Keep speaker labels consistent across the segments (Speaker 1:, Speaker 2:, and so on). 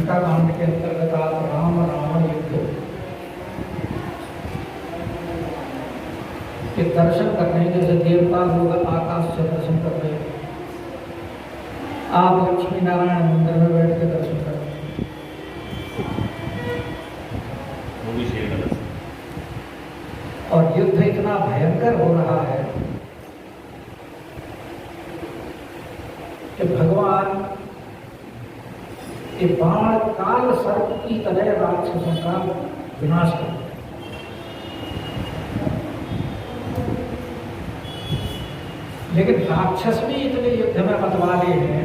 Speaker 1: लंका कांड के अंतर्गत आप राम रावण युद्ध के दर्शन कर रहे हैं। जैसे देवता लोग आकाश से दर्शन कर रहे हैं, आप लक्ष्मी नारायण मंदिर में बैठ के दर्शन कर रहे हैं। और युद्ध इतना भयंकर हो रहा है कि भगवान के बाण काल सर्प की तरह राक्षसों का विनाश कर, लेकिन राक्षस भी इतने युद्ध में मतवाले हैं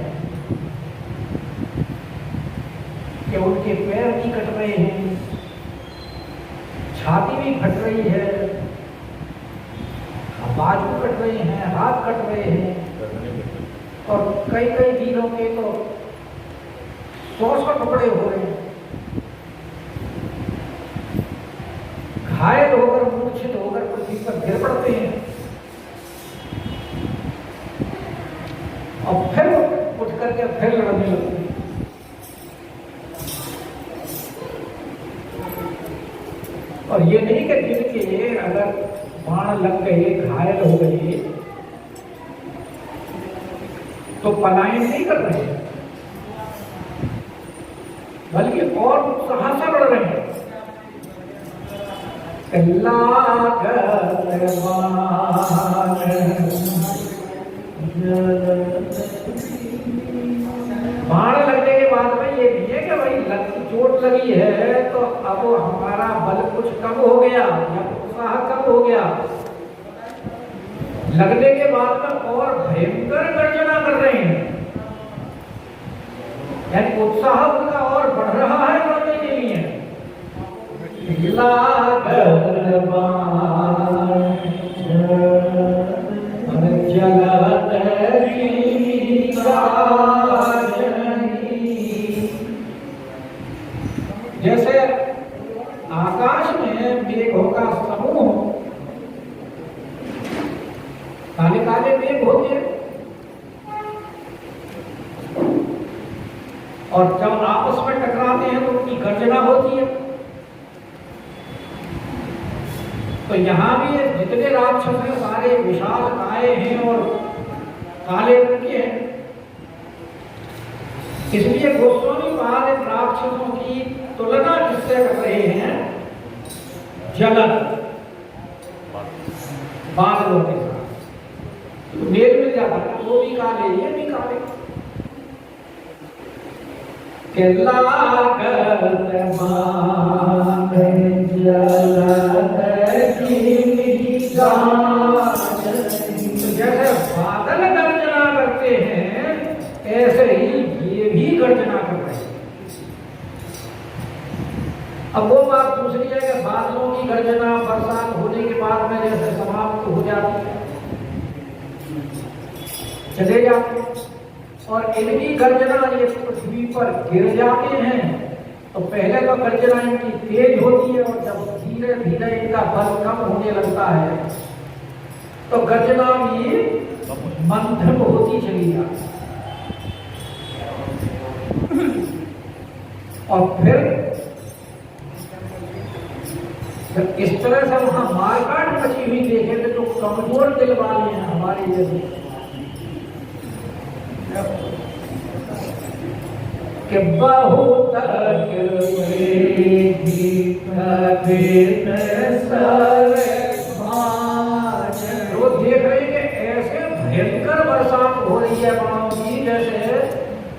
Speaker 1: कि उनके पैर भी कट रहे हैं, छाती भी फट रही है, बाजू कट रहे हैं, हाथ कट रहे हैं, और कई कई दिनों के तो 100 टुकड़े हो रहे हैं। घायल होकर मूर्छित होकर पृथ्वी पर गिर पड़ते हैं और फिर उठ करके फिर लड़ने लगते हैं। और ये नहीं कि जिनके अगर बाण लग गए, घायल हो गए, तो पलायन नहीं कर रहे हैं, बल्कि और उत्साह से लड़ रहे हैं। बाण लगने के बाद में ये भी है कि भाई चोट लगी है तो अब हमारा बल कुछ कम हो गया या उत्साह कम हो गया। लगने के बाद में और भयंकर गर्जना कर रहे हैं, यानी उत्साह उनका और बढ़ रहा है लड़ने के लिए। जैसे आकाश में मेघों का समूह, काले काले मेघ होते हैं, और जब आपस में टकराते हैं तो उनकी गर्जना होती है। तो यहां भी जितने राक्षस हैं सारे विशाल काय हैं और काले रंग के हैं। इसलिए गोस्वामी महाराज राक्षसों की तुलना किससे कर रहे हैं? जलद बादलों के साथ। तो मेल मिल जाता है, वो भी काले ये भी काले। जैसे बादल गर्जना करते हैं ऐसे ही ये भी गर्जना कर रहे हैं। अब वो बात दूसरी है कि बादलों की गर्जना बरसात होने के बाद में जैसे समाप्त हो जाती है, चले जाते हैं, और इनकी गर्जना ये पृथ्वी पर गिर जाते हैं तो पहले तो गर्जना इनकी तेज होती है, और जब धीरे धीरे इनका बल कम होने लगता है तो गर्जना भी मंथम होती चली जाती है। और फिर जब इस तरह से वहां मारकाट मची हुई देखे थे तो कमजोर दिल वाले हैं हमारे जैसे कि बहुत वो देख रहे हैं कि ऐसे भयंकर बरसात हो रही है बाणों की, जैसे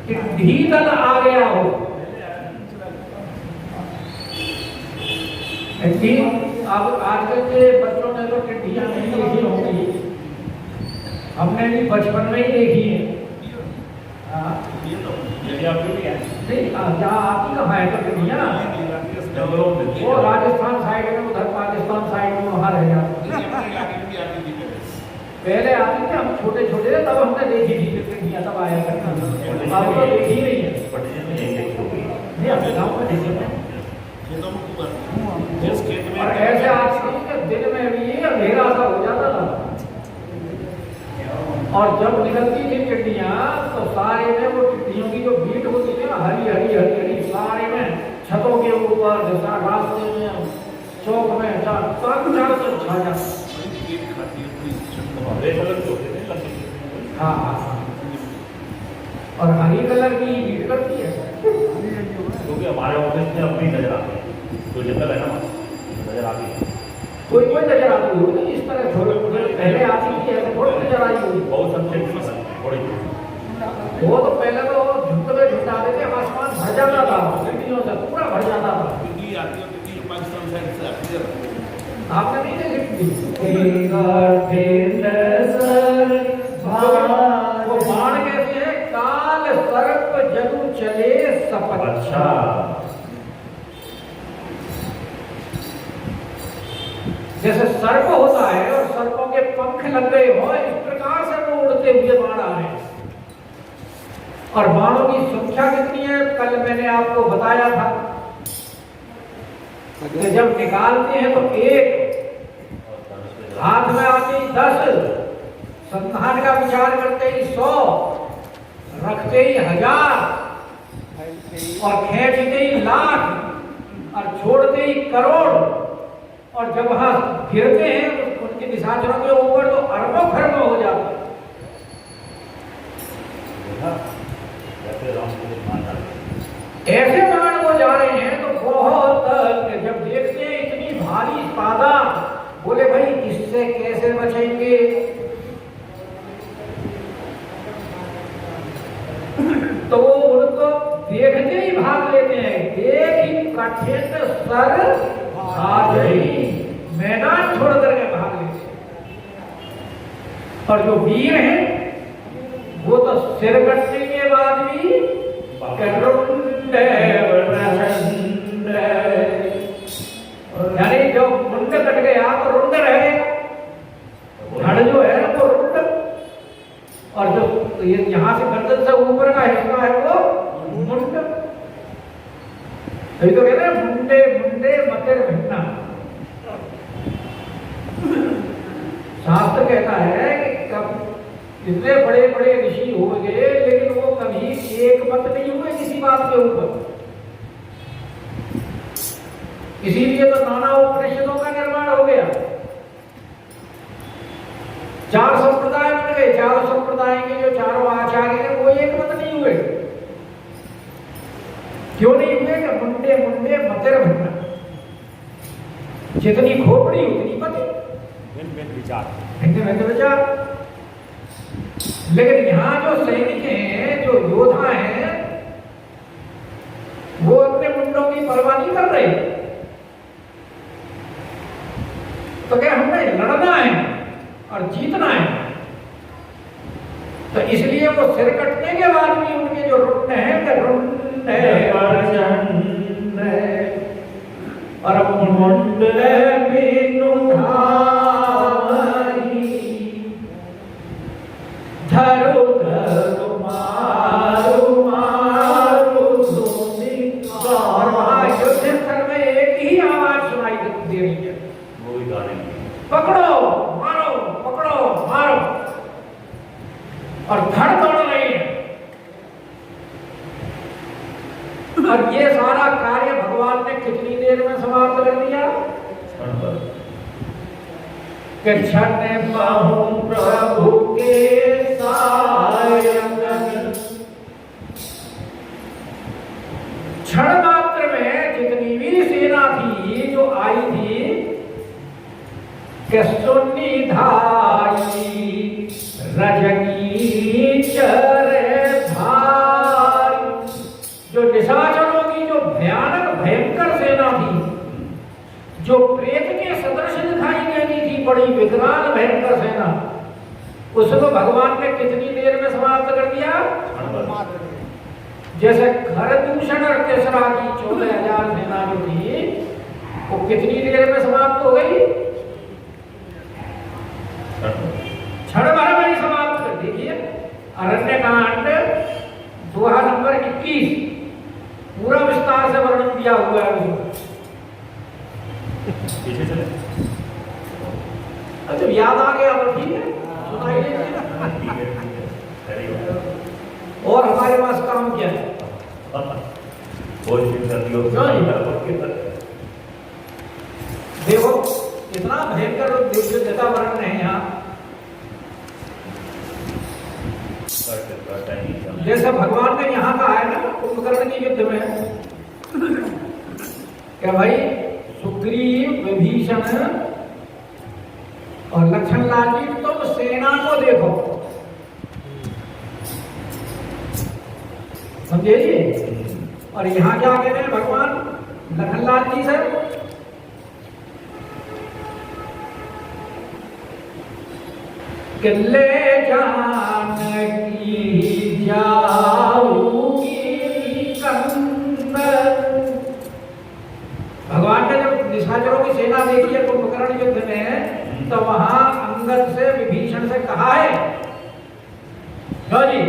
Speaker 1: कि ढीदल आ गया हो। अब आजकल के बच्चों ने तो टिड्डियां नहीं देखी होंगी, हमने भी बचपन में ही देखी है। जहाँ आती कहाँ है तो टिड्डियां, वो राजस्थान साइड में, उधर पाकिस्तान साइड में वहाँ रह जाती। पहले आती थी, हम छोटे छोटे थे तब हमने देखी थी टिड्डियां, तब आया करना। अब तो देखी नहीं है, नहीं अपने गाँव में देखे थे। और ऐसे आजकल के दिन में भी अंधेरा सा हो जाता था और जब निकलती थी टिड्डियां तो सारे में वो टिड्डियों की जो भीड़ होती थी ना, हरी हरी हरी हरी, सारे में छतों के ऊपर, जैसा रास्ते में, चौक में, सब चारों तरफ छा जाता। हाँ हाँ हाँ, और हरी कलर की भीड़ करती है,
Speaker 2: क्योंकि हमारे ऑफिस में अपनी नजर आती है, जो जंगल है ना नजर आती है,
Speaker 1: कोई कोई नजर आती होगी इस तरह, थोड़े पहले आती थी ऐसे थोड़ी नजर आई होगी।
Speaker 2: बहुत सबसे थोड़ी
Speaker 1: वो तो पहले तो झुंड में झुंडाते थे, आसमान भर जाता था, टिड्डियों से पूरा भर जाता था। आपने नहीं देखी? वो बाण कहते हैं, काल सर्प जदू चले सपत।
Speaker 2: अच्छा,
Speaker 1: जैसे सर्प होता है और सर्पों के पंख लग गए हो, इस प्रकार से वो उड़ते हुए बाण आ रहे हैं। और बाणों की संख्या कितनी है, कल मैंने आपको बताया था कि जब निकालते हैं तो एक, हाथ में आते ही 10, संधान का विचार करते ही 100, रखते ही 1000, और खींचते ही लाख, और छोड़ते ही करोड़, और जब वहां गिरते हैं उनके निशाचरों के ऊपर तो अरबों खरबों हो जाते हैं। ऐसे बाण वो जा रहे हैं तो बहुत, जब देखते हैं इतनी भारी स्पादा, बोले भाई इससे कैसे बचेंगे। तो वो उनको देखते ही भाग लेते हैं, देख ही कठिन सर आ गई, मैदान छोड़ करके भाग लेते हैं। और जो वीर हैं वो तो सिर कटने के बाद भी यानी जो मुंड कट गया तो रुंड रहेगा, धड़ जो है वो रुंड, और जो ये यहाँ से गर्दन से ऊपर का हिस्सा है वो मुंड। अभी तो कहते हैं मुंडे मुंडे मतिर भिन्ना। शास्त्र कहता है कि कब इतने बड़े बड़े ऋषि हो गए लेकिन वो कभी एक मत नहीं हुए किसी बात के ऊपर। इसीलिए तो नाना उपनिषदों का निर्माण हो गया, 4 संप्रदाय बन गए। 4 संप्रदाय के जो 4 आचार्य हैं वो एक मत नहीं हुए। क्यों नहीं हुए? कि मुंडे मुंडे मतिर भिन्ना, जितनी खोपड़ी उतनी मति, भिन्न विचार। लेकिन यहाँ जो सैनिक हैं, जो योद्धा हैं, वो अपने मुंडों की परवाह नहीं कर रहे। तो क्या हमें लड़ना है और जीतना है, तो इसलिए वो सिर कटने के बाद भी उनके जो रुंड हैं, रुंड और मुंड बिनु धारी, धरु धरु मारु मारु धुनि। और वहां युद्धस्थल में एक ही आवाज सुनाई दे रही है, पकड़ो मारो, पकड़ो मारो, और धड़ दौड़ रही है। और ये सारा कार्य भगवान ने कितनी देर में समाप्त कर दिया? कि क्षण बाहु प्रभु के सायं, क्षण मात्र में जितनी भी सेना थी जो आई थी, कि सुन्नी धाई रजनी चरे भाई, जो निशाचरों की जो भयानक भयंकर सेना थी, जो प्रेत के सदृश दिखाई देती थी, बड़ी विकराल भयंकर सेना, उसको भगवान ने कितनी देर में समाप्त कर दिया? जैसे खरदूषण और केसरा की 14,000 सेना जो थी वो कितनी देर में समाप्त हो गई? क्षण भर में ही समाप्त कर। देखिए अरण्यकांड दोहा नंबर 21 पूरा विस्तार से वर्णन किया हुआ है उसमें। जब याद आ गया तो ठीक है। सुनाई देती ना।
Speaker 2: ठीक है वेरी गुड।
Speaker 1: और हमारे पास काम क्या है?
Speaker 2: बहुत दिन सर्दियों
Speaker 1: देखो इतना भयंकर दिव्यता वर्णन है यहाँ। जैसे भगवान ने यहाँ कहा है ना कुंभकर्ण के युद्ध में क्या भाई सुग्रीव विभीषण और लक्ष्मण लाल जी तुम सेना को देखो, समझे जी। और यहाँ क्या कह रहे हैं भगवान लक्ष्मण लाल जी से? कि ले जानकी जाऊंगी कंदर। भगवान ने जब निशाचरों की सेना देखी है कुंभकर्ण युद्ध में तो वहां अंगद से विभीषण से कहा है लो जी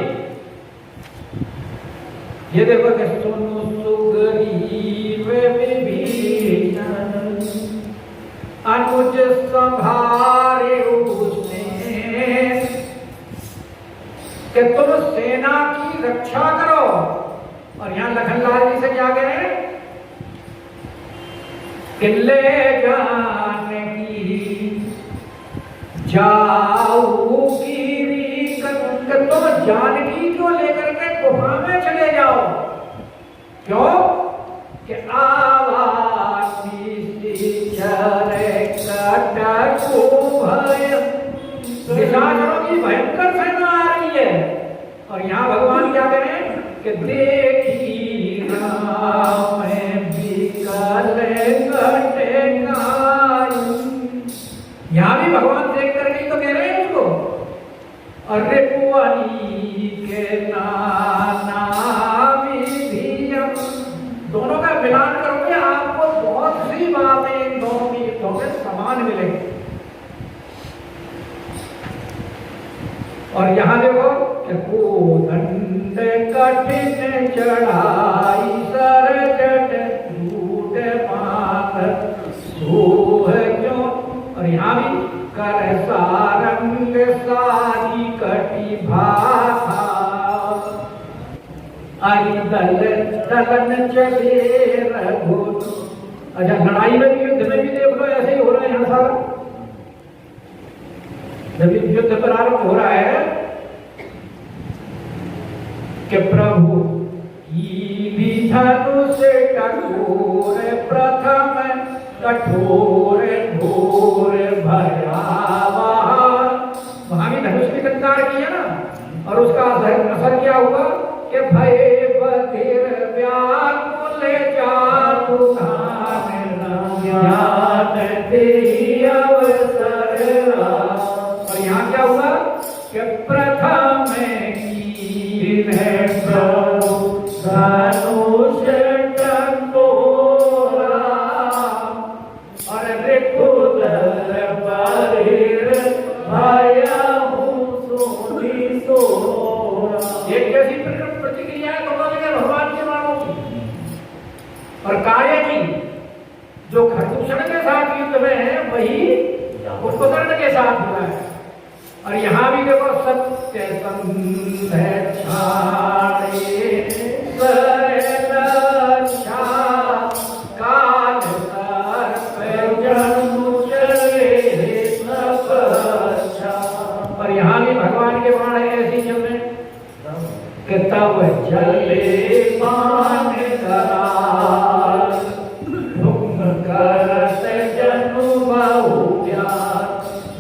Speaker 1: ये देखो कि सुनो सुग्रीव विभीषण अनुज संभारे कि तुम सेना की रक्षा करो। और यहां लखन लाल जी से क्या कह रहे हैं? किले जानकी जाऊंगी तुम जानकी को लेकर के गुफा में चले जाओ। क्यों? कि निशाचरों की भयंकर सेना आ रही है। और यहाँ भगवान क्या करें कि देखी राम यहाँ भी भगवान देख करके तो कह रहे हैं उसको। अरे पुआनी के नाना दोनों का मिलान करोगे आपको बहुत सी बातें इन दोनों की युद्धों में समान मिलेंगी। और यहाँ देखो कि दंड कठिन चढ़ाई सर जट टूट मात सोह क्यों। और यहाँ भी कर सारंग सारी कटी भाषा आई दल दलन चले रघु। अच्छा लड़ाई में भी युद्ध में भी देख लो ऐसे ही हो रहा है यहाँ सारा। जब युद्ध प्रारंभ हो रहा है कि प्रभु की धनुष कठोर प्रथम कठोर घोर भयावा। वहां भी धनुष की टंकार की है ना। और उसका असर क्या हुआ कि भय बधिर व्याकुल जातु ज्ञान दे अवसर। और यहाँ क्या हुआ कि प्रथम की प्रभु धनुष टंकोरा और रिपुदर बधिर भयहु सोनी सोरा। ये कैसी प्रतिक्रिया है भगवान के मानव की। और कार्य की जो खरदूषण के साथ युद्ध में है वही कुंभकर्ण के साथ हुआ है। और यहाँ भी देखो सत्य संध छाड़े सरक्षा काल सर्प जनु चले तपस्या। और यहाँ भी भगवान के बाण ऐसी चल रहे कि तब चले मान कराल करत जनु बहु प्यार।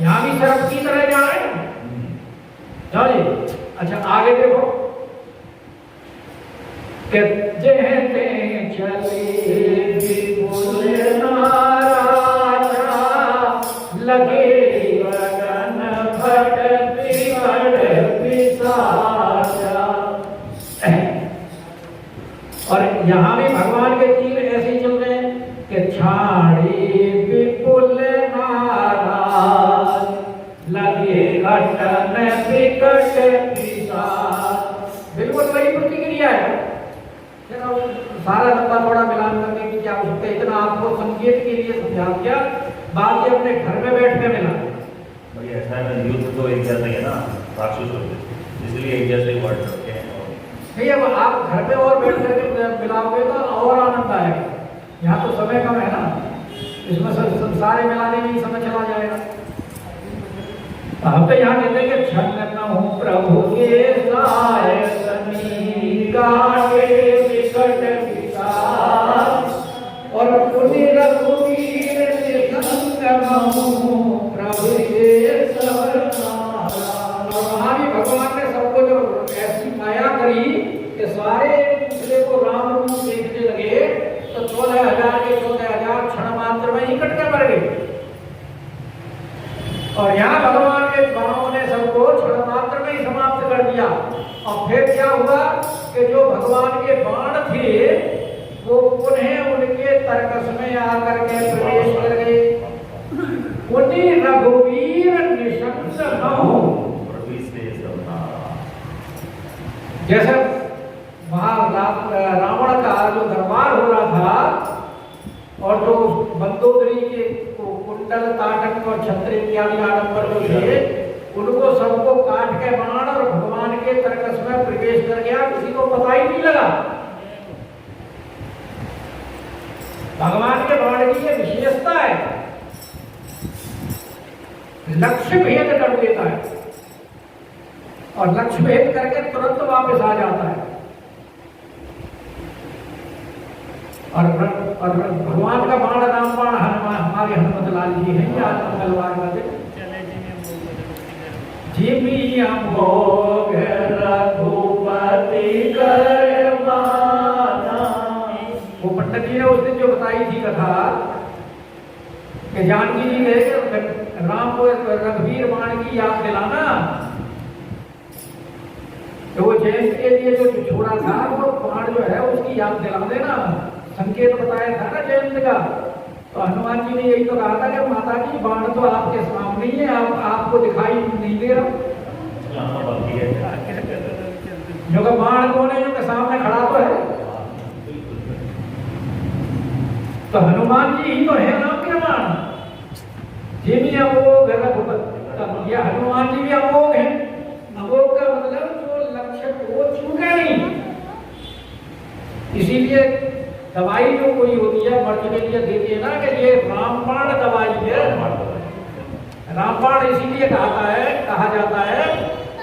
Speaker 1: यहाँ भी सर्प की तरह जा रहे हैं। जाओ जी। अच्छा आगे देखो कि जहते चले विपुल नाराजा लगे गगन भट बिगड़ पिशाचा। और यहाँ भी भगवान के तीर ऐसे ही चल रहे हैं कि छाड़ी विपुल नाराज लगे घटन विकट पिशाच। बिल्कुल वही प्रतिक्रिया है। सारा लंबा थोड़ा मिलान करने की क्या आवश्यकता है? इतना आपको संकेत के लिए समझा दिया। बात ये अपने घर में बैठ के मिला
Speaker 2: और ये ऐसा है ना, युद्ध तो एक जैसा ही है ना, राक्षस होते, इसलिए एक जैसे वर्ड रखे हैं। और
Speaker 1: नहीं, अब आप घर पे और बैठ करके मिलाओगे तो और आनंद आएगा। यहाँ तो समय कम है ना, इसमें सारे मिलाने में ही समय चला जाएगा। हम तो यहाँ कहते हैं कि छन्न हूँ प्रभु के साय सनी गाटे विकट विकार और पुण्य रघुवीर हूँ प्रभु के सवरनारा। वहाँ भी भगवान ने सबको जो ऐसी माया करी कि सारे दूसरे को राम रूप देखने लगे तो 14,000 के 14,000 क्षण मात्र में ही कट के मर गए। और यहाँ भगवान के बाणों ने सबको क्षण मात्र में ही समाप्त कर दिया। और फिर क्या हुआ कि जो भगवान के बाण थे वो पुनः उनके तर्कस में आकर के प्रवेश कर गए। पुण्य रघुवीर निशंस हूँ। जैसे रावण का जो दरबार हो रहा था और जो मंदोदरी के कुंडल ताटक और छत्र इत्यादि आडंबर जो थे उनको सबको काट के बाण और भगवान के तर्कस में प्रवेश कर गया, किसी को पता ही नहीं लगा। भगवान के बाण की ये विशेषता है, लक्ष्य भेद कर देता है और लक्ष्य भेद करके तुरंत वापस आ जाता है। और भगवान का बाण राम बाण हमारे हनुमत लाल जी हैं। आज मंगलवार का दिन जिमी अमोघ रघुपति कर माना। वो पंडित जी ने उस दिन जो बताई थी कथा कि जानकी जी ने राम को रघुवीर बाण की याद दिलाना, तो वो जयंत के लिए जो छोड़ा था वो बाण जो है उसकी याद दिला देना, संकेत बताया था ना जयंत का। तो हनुमान जी ने यही तो कहा था कि माता जी बाण तो आपके सामने ही है, आपको दिखाई नहीं दे रहा। जो का बाण कौन है, जो के सामने खड़ा तो है। तो हनुमान जी ही तो है राम के बाण। जिमी अमोघ रघुपति, ये हनुमान जी भी अमोघ है। अमोघ का मतलब जो लक्ष्य को चूके नहीं। इसीलिए दवाई जो कोई होती है मर्ज के लिए देती है ना कि ये रामबाण दवाई है। रामबाण इसीलिए कहा जाता है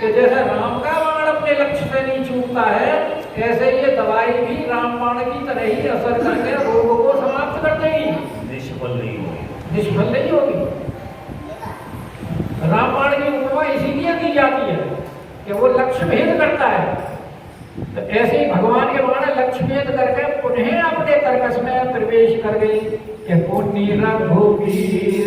Speaker 1: कि जैसे राम का बाण अपने लक्ष्य से नहीं चूकता है, ऐसे ये दवाई भी रामबाण की तरह ही असर करके रोगों को समाप्त कर देगी, निष्फल नहीं होगी। रामबाण की उपमा इसीलिए दी जाती है कि वो लक्ष्य भेद करता है। तो ऐसे ही भगवान के बाण लक्ष्य भेद करके पुनः अपने तर्कस में प्रवेश कर गई कि पुण्य रघुवीर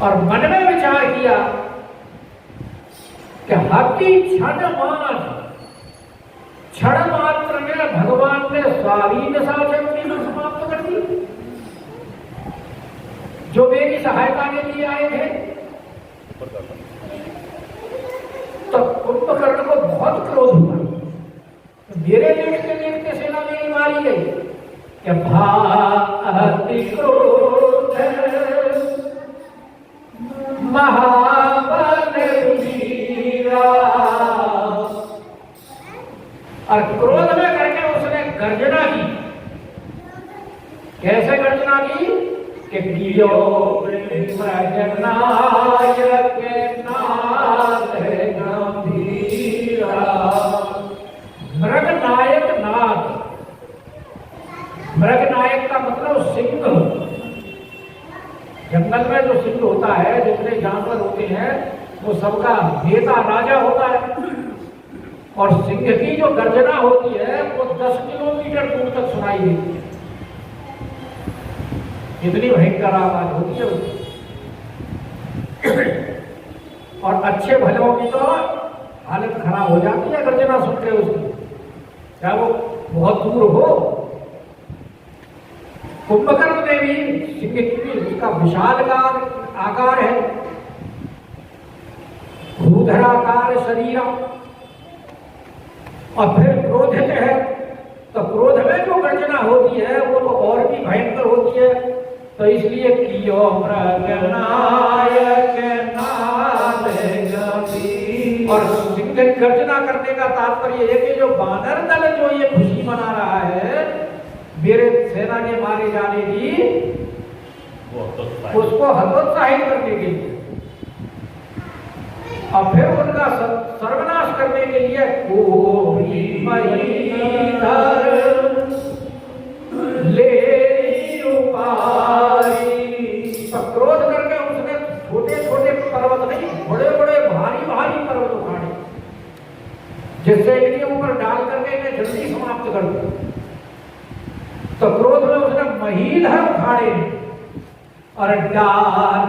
Speaker 1: और मन में विचार किया कि हति क्षण मात्र में भगवान ने सारी दशा शक्ति को समाप्त कर दी। जो मेरी सहायता के लिए आए थे तो कुंभकर्ण को बहुत क्रोध हुआ। तो मेरे देखते देखते सेना मेरी मारी गई कि भाति क्रोध महाबल वीरा। और क्रोध में करके उसने गर्जना की। कैसे गर्जना की कि कियो मृगनायक नाथ गंभीरा। मृगनायक नाथ, मृगनायक का मतलब सिंह। जंगल में जो सिंह होता है, जितने जानवर होते हैं वो सबका नेता राजा होता है। और सिंह की जो गर्जना होती है वो 10 किलोमीटर दूर तक सुनाई देती है। इतनी भयंकर आवाज होती है। और अच्छे भलों की तो हालत खराब हो जाती है गर्जना सुन के उसकी, चाहे वो बहुत दूर हो। कुंभकर्ण में भी सिंह की उसका विशाल आकार है, भूधराकार शरीर, और फिर क्रोधित है, तो क्रोध में जो गर्जना होती है वो तो और भी भयंकर होती है। तो इसलिए कियो मृगनायक नाद गंभीर, और सिंह गर्जना करने का तात्पर्य है कि जो वानर दल जो ये खुशी मना रहा है मेरे सेना के मारे जाने की, उसको हतोत्साहित करने के लिए और फिर उनका सर्वनाश करने के लिए क्रोध करके उसने छोटे छोटे पर्वत नहीं, बड़े बड़े भारी भारी पर्वत उठाए, जिससे इनके ऊपर डाल करके इन्हें जल्दी समाप्त कर दिया। तो क्रोध में उसने महीधर उठाए और डाल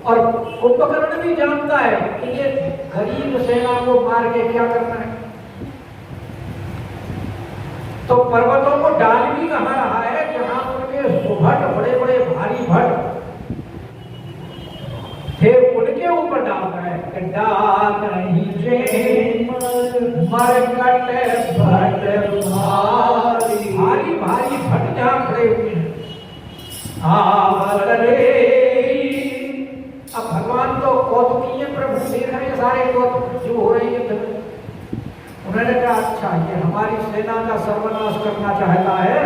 Speaker 1: और कुंभकर्ण भी जानता है कि ये गरीब सेना को मार के क्या करना है, तो पर्वतों को डाल भी कहा रहा है जहां उनके सुभट बड़े बड़े भारी भट थे उनके ऊपर डाल रहा है कि डाल भारी भारी भट जहां खड़े हुए हैं। अब भगवान तो कौतुकी है, प्रभु देख रहे हैं सारे कौतुक जो हो रही है। उन्होंने कहा अच्छा ये हमारी सेना का सर्वनाश करना चाहता है,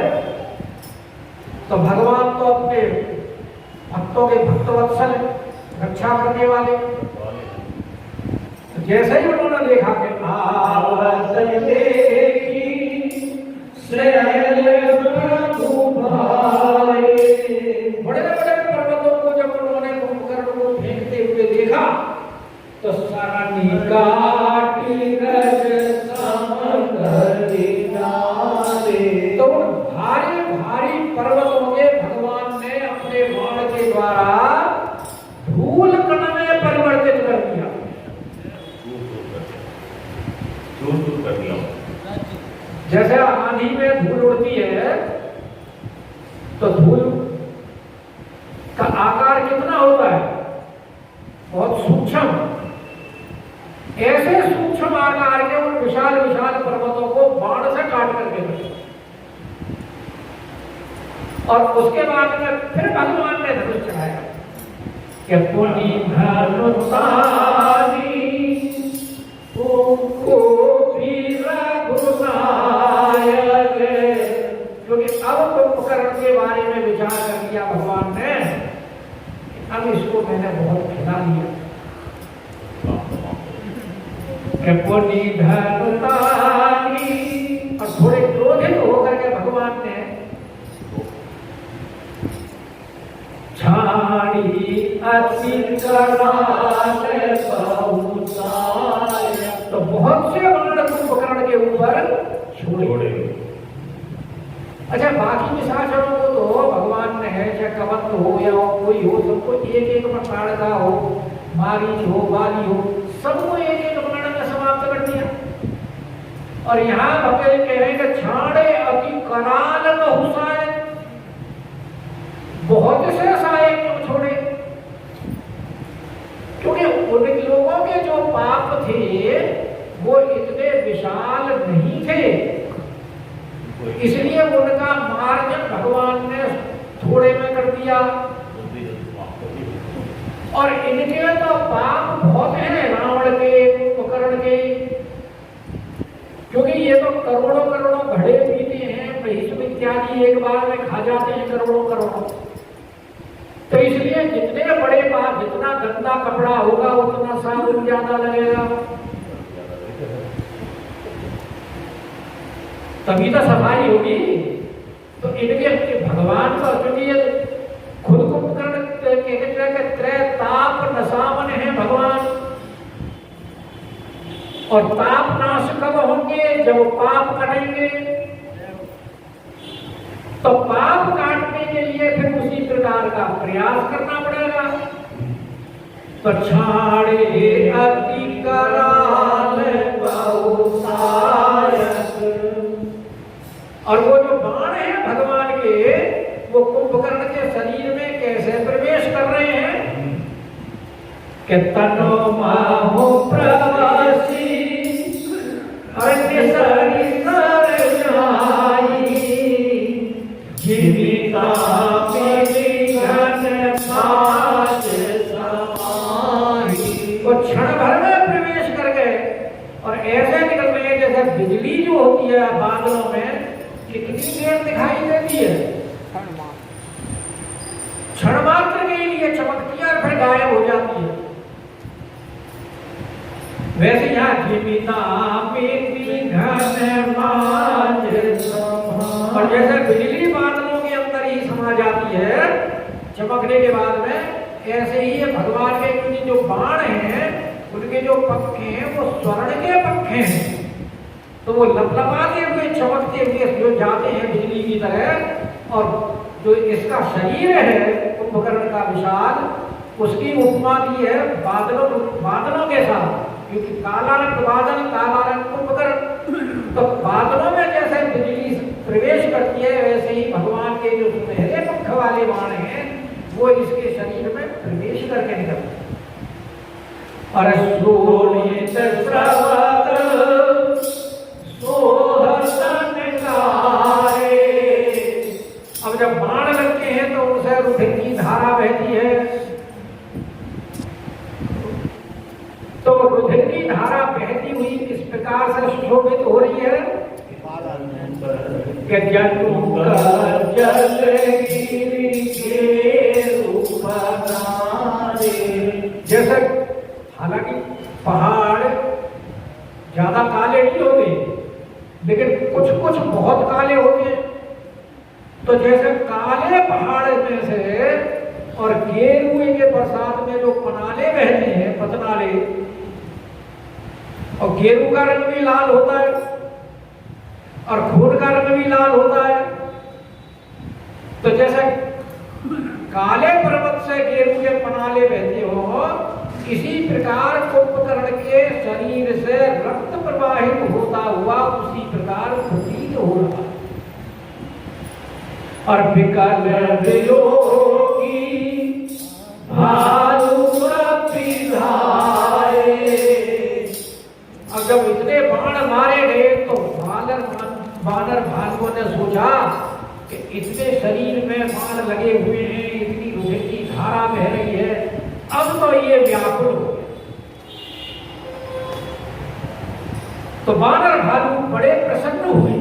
Speaker 1: तो भगवान तो अपने भक्तों के भक्तवत्सल रक्षा करने वाले, जैसे ही उन्होंने देखा कि बड़े बड़े पर्वतों को जब उन्होंने कुंभकर्ण को फेंकते हुए देखा तो सारा तो भारी भारी पर्वतों के भगवान ने अपने बाण के द्वारा धूल कण में परिवर्तित कर दिया। जैसे आंधी में धूल उड़ती है तो धूल का आकार कितना होता है, बहुत सूक्ष्म, ऐसे सूक्ष्म आकार के उन विशाल विशाल पर्वतों को बाण से काट करके रखे। और उसके बाद में फिर भगवान ने धनुष चढ़ाया कि पुनि धनुषानी क्योंकि अब कुंभकर्ण के बारे में विचार कर लिया भगवान ने, अब इसको मैंने बहुत खिला लिया। और थोड़े क्रोधित होकर के भगवान ने छाड़ी अति तो बहुत से बाण कुंभकर्ण के ऊपर छोड़े। अच्छा बाकी निशाचरों को तो भगवान ने है, चाहे कवंत हो या कोई हो, सबको एक एक बाण का हो, मारीच हो, बाली हो, सबको एक एक बाण में समाप्त कर दिया। और यहाँ भगवान कह रहे हैं कि छाड़े अति कराल बहुसाय, बहुत से साये क्यों छोड़े, क्योंकि उन लोगों के जो पाप थे वो इतने विशाल नहीं थे, इसलिए उनका मार्जन भगवान ने थोड़े में कर दिया। और इनके तो पाप बहुत हैं, रावण के, कुंभकर्ण के, क्योंकि ये तो करोड़ों करोड़ों घड़े पीते हैं, भीष्म इत्यादि एक बार में खा जाते हैं करोड़ों करोड़ों। तो इसलिए जितने बड़े पाप, जितना गंदा कपड़ा होगा उतना साबुन ज्यादा लगेगा, तभी तो सफाई होगी। तो इनके भगवान का, क्योंकि ये खुद कुंभकर्ण के त्रैताप नसामन है भगवान, और ताप नाश कब होंगे, जब पाप करेंगे। तो पाप काटने के लिए फिर उसी प्रकार का प्रयास करना पड़ेगा। तो छाड़े अति कराल बहुसायक। और वो जो बाण है भगवान के, वो कुंभकर्ण के शरीर में कैसे प्रवेश कर रहे हैं कि तनो माहो प्रवासी अन्य सरिसर जाई जीविता में घन पास समाई। वो क्षण भर में प्रवेश कर गए और ऐसे निकल गए जैसे बिजली जो होती है बादलों में कितनी देर दिखाई देती है, क्षण मात्र के लिए चमकती है और फिर गायब हो जाती है। वैसे यहाँ जीविता और जैसे बिजली बादलों के अंदर ही समा जाती है चमकने के बाद में, ऐसे ही ये भगवान के जो बाण हैं उनके जो पंखे हैं वो स्वर्ण के पंखे हैं। तो वो लपलपाते हुए चमकते हुए जो जाते हैं बिजली की तरह। और जो इसका शरीर है कुंभकर्ण का विशाल, उसकी उपमा दी है बादलों के साथ, क्योंकि काला रंग बादल काला रंग कुंभकर्ण। तो बादलों में जैसे बिजली प्रवेश करती है वैसे ही भगवान के जो सुनहरे पंख वाले बाण हैं वो इसके शरीर में प्रवेश करके निकलते हैं। और शोणित प्रवत अब जब बाण लगते हैं तो उनसे रुधिर की धारा बहती है। तो रुधिर की धारा बहती हुई इस प्रकार से शोभित हो रही है कि जैसे, हालांकि पहाड़ ज्यादा काले नहीं होते लेकिन कुछ कुछ बहुत काले होते हैं। तो जैसे काले पहाड़ में से और गेरुए के बरसात में जो पनाले बहते हैं पतनाले, और गेरू का रंग भी लाल होता है और खून का रंग भी लाल होता है। तो जैसे काले पर्वत से गेरू के पनाले बहते हो, इसी प्रकार कुंभकर्ण के शरीर से रक्त प्रवाहित होता हुआ उसी प्रकार प्रतीत हो रहा। और विकल विलोकी भालू पिधाए। अब जब इतने बाण मारे गए तो वानर भालुओं ने सोचा कि इतने शरीर में बाण लगे हुए हैं, इतनी रुधिर की धारा बह रही है, अब तो ये व्याकुल हो गए। तो वानर भालू बड़े प्रसन्न हुए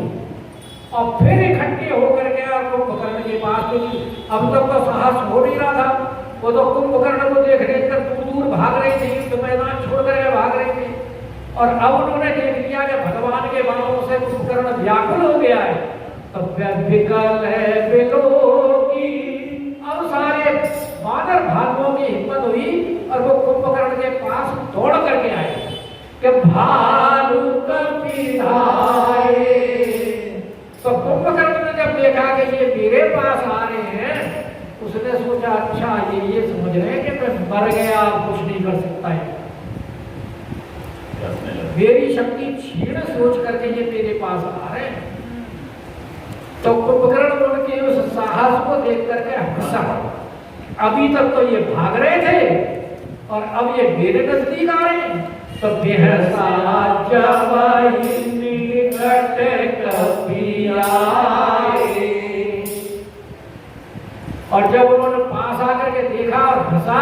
Speaker 1: और फिर इकट्ठे होकर के कुंभकर्ण के पास, क्योंकि अब तक तो साहस हो नहीं रहा था। वो तो कुंभकर्ण को देख कर दूर दूर भाग रहे थे, युद्ध मैदान छोड़ कर भाग रहे थे। और अब उन्होंने देख लिया कि भगवान के बाणों से कुंभकर्ण व्याकुल हो गया है। तो विकल है विलोकी। अब सारे वानर भालुओं की हिम्मत हुई और वो कुंभकर्ण के पास दौड़ करके आए कि भालू कपिधाए। तो कुंभकर्ण ने जब देखा कि ये मेरे पास आ रहे हैं, उसने सोचा अच्छा ये समझ रहे हैं कि मैं मर गया, कुछ नहीं कर सकता है, मेरी शक्ति क्षीण सोच करके ये मेरे पास आ रहे हैं। तो कुंभकर्ण उनके उस साहस को देख करके हंसा। अभी तक तो ये भाग रहे थे और अब ये मेरे नजदीक आ रहे हैं। तो बेहसा जब निकट कभी आए। और जब उन्होंने पास आकर के देखा और हंसा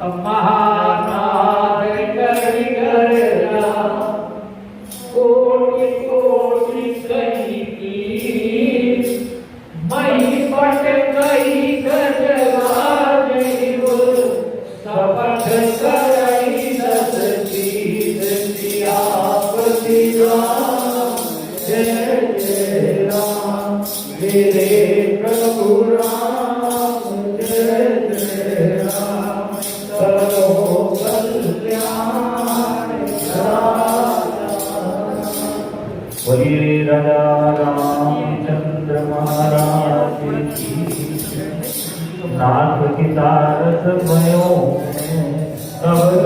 Speaker 1: तो महानाद करी गर्जा कोटि कोटि कही की मही पट कही गजराज सपथ करई दस चीज सियापति राम जय जय राम मेरे प्रभु राम जय जय राम करो कल्याण
Speaker 2: बोलिए राजा रामचंद्र महाराज नाथ की तारस भयो में, कब